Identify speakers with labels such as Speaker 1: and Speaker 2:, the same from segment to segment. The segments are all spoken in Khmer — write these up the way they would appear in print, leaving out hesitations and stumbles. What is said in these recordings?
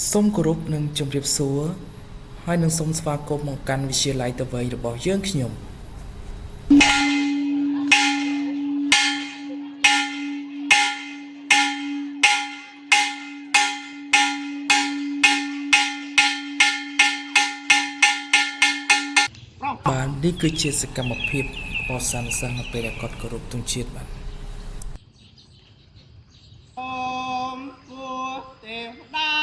Speaker 1: សូមគោរពនិងជម្រាបសួរហើយនឹងសូមស្វាគមន៍មកកាន់វិទ្យាល័យទៅវ័យរបស់យើងខ្ញុំបាទនេះគឺជាសកម្មភាពរបស់សានិសិស្សនៅពេលដែលគាត់គោរពទង់ជាតិបាទ
Speaker 2: អូមពោះទេវតា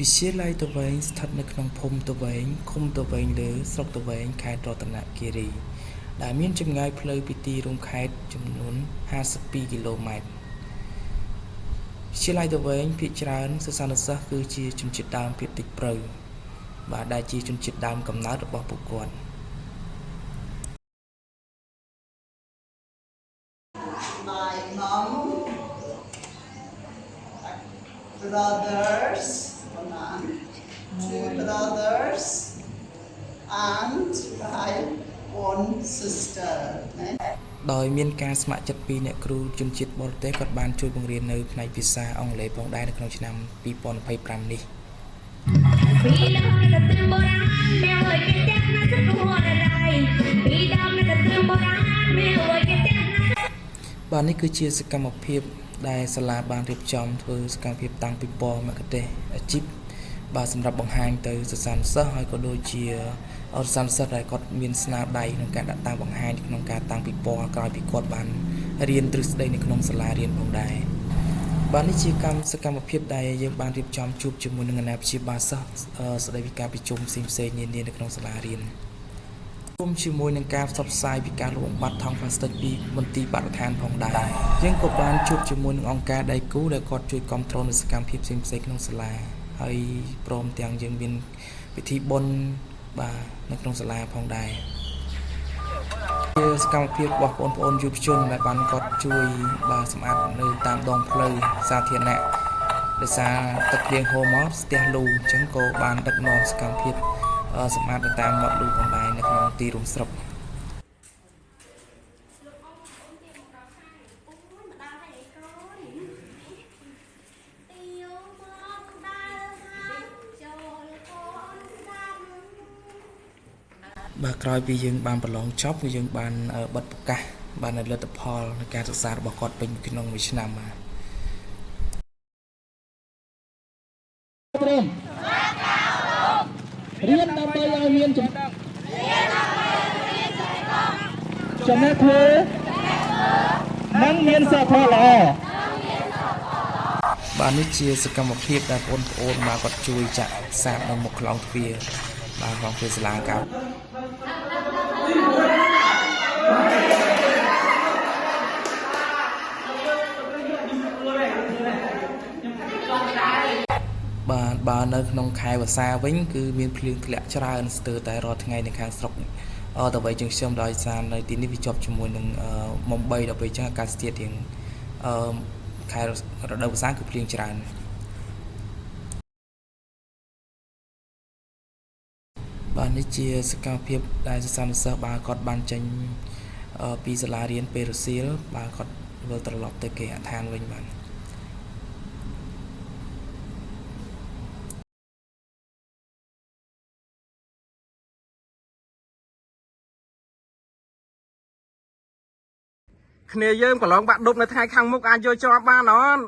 Speaker 1: វិទ្យាល័យទៅវែងស្ថិតនៅក្នុងភូមិទៅវែងឃុំទៅវែងលើស្រុកទៅវែងខេត្តរតនគិរីដែលមានចម្ងាយផ្លូវពីទីរួមខេត្តចំនួន52គីឡូម៉ែត្រវិទ្យាល័យទៅវែងភាគច្រើនសិស្សានុសិស្សគឺជាជនជាតិដើមភាគតិចព្រៅបាទដែលជាជនជាតិដើមកំណើតរបស់ពួកគាត់
Speaker 2: My mom brothers two brothers and my one sister
Speaker 1: ដោយមានការស្ម័គ្រចិត្តពីអ្នកគ្រូជនជាតិបរទេសគាត់បានជួយបង្រៀននៅផ្នែកភាសាអង់គ្លេសផងដែរនៅក្នុងឆ្នាំ2025នេះបាទនេះគឺជាសកម្មភាពដែលសាលាបានរៀបចំធ្វើសកម្មភាពតាំងពីពណ៌មគ្គុទ្ទេសក៍អាជីពបាទសម្រាប់បង្ហាញទៅសិស្សានុសិស្សហើយក៏ដូចជាសិស្សានុសិស្សដែលគាត់មានស្នាដៃក្នុងការដាក់តាំងបង្ហាញក្នុងការតាំងពីពណ៌ក្រោយពីគាត់បានរៀនទ្រឹស្ដីនៅក្នុងសាលារៀនផងដែរបាទនេះជាសកម្មភាពដែលយើងបានរៀបចំជួបជាមួយនឹងអាណាព្យាបាលសិស្សស្ដីពីការប្រជុំផ្សេងៗនានានៅក្នុងសាលារៀនរួមជាមួយនឹងការផ្សព្វផ្សាយពីការលំបាត់ថង់ប្លាស្ទិកពីមន្ទីរបរិស្ថានផងដែរយើងក៏បានជួបជាមួយនឹងអង្គការដៃគូដែលគាត់ជួយគ្រប់គ្រងនៅសកម្មភាពផ្សេងៗក្នុងសាលាហើយព្រមទាំងយើងមានពិធីបុណ្យបាទនៅក្នុងសាលាផងដែរជាសកម្មភាពរបស់បងប្អូនយុវជនដែលបានគាត់ជួយបាទសម្អាតនៅតាមដងផ្លូវសាធារណៈដោយសារទឹកភ្លៀងហូរមកស្ទះលូអញ្ចឹងក៏បានដឹកនាំសកម្មភាពសម្អាតទៅតាមមាត់លូផងដែរនៅក្នុងទីរួមស្រុកបាទក្រោយពីយើងបានប្រឡងចប់គឺយើងបានបិទប្រកាសបានលទ្ធផលនៃការសិក្សារបស់គាត់ពេញក្នុងមួយឆ្នាំបាទរៀនដើម្បីឲ្យមានចំណេះធ្វើនិងមានសុខភាពល្អបាទនេះជាសកម្មភាពដែលបងប្អូនមកគាត់ជួយចាក់សាបនៅមុខខ្លោងទ្វារបាទក្នុងពេលសាលាកម្មបាទបើនៅក្នុងខែវស្សាវិញគឺមានភ្លៀងធ្លាក់ច្រើនស្ទើរតែរាល់ថ្ងៃនៅខាងស្រុកទៅវិញជាងខ្ញុំដោយសារនៅទីនេះវាជាប់ជាមួយនឹងមុំ3ដល់ពេលចឹងអាកាសធាតុរៀងខែរដូវវស្សាគឺភ្លៀងច្រើនបាទនេះជាសកម្មភាពដែលសិស្សានុសិស្សបាទគាត់បានចេញពីសាលារៀនពេលរសៀលបាទគាត់វិលត្រឡប់ទៅគេហដ្ឋានវិញបាទ
Speaker 3: គ្នាយើងប្រឡងបាក់ឌុបនៅថ្ងៃខាងមុខអាចយកជាប់បានអត់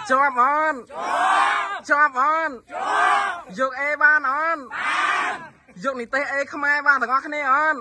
Speaker 3: ជាប់អត់ជាប់អត់យកអេបានអត់យកនិទេសអេខ្មែរបានទាំងអស់គ្នាអត់